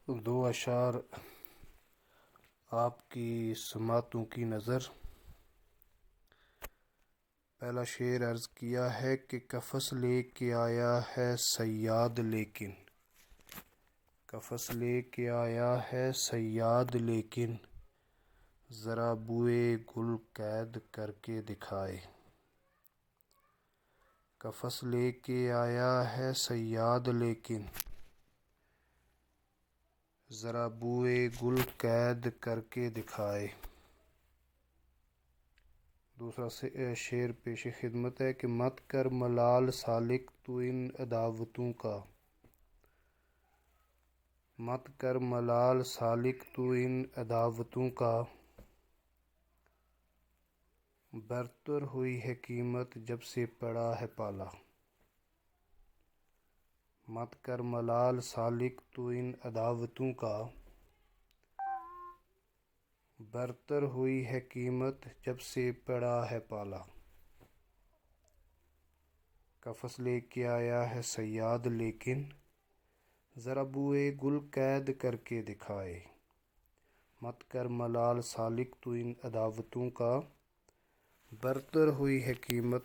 دو اشعار آپ کی سماعتوں کی نظر۔ پہلا شعر عرض کیا ہے کہ قفس لے کے آیا ہے صیاد لیکن، قفس لے کے آیا ہے صیاد لیکن، ذرا بوئے گل قید کر کے دکھائے۔ قفس لے کے آیا ہے صیاد لیکن، ذرا بوئے گل قید کر کے دکھائے۔ دوسرا شعر پیش خدمت ہے کہ مت کر ملال سالک تو ان عداوتوں کا، مت کر ملال سالک تو ان عداوتوں کا، برتر ہوئی ہے قیمت جب سے پڑا ہے پالا۔ مت کر ملال سالک تو ان عداوتوں کا، برتر ہوئی ہے قیمت جب سے پڑا ہے پالا۔ قفس لے کے آیا ہے صیاد لیکن، ذرا بوئے گل قید کر کے دکھائے۔ مت کر ملال سالک تو ان عداوتوں کا، برتر ہوئی ہے قیمت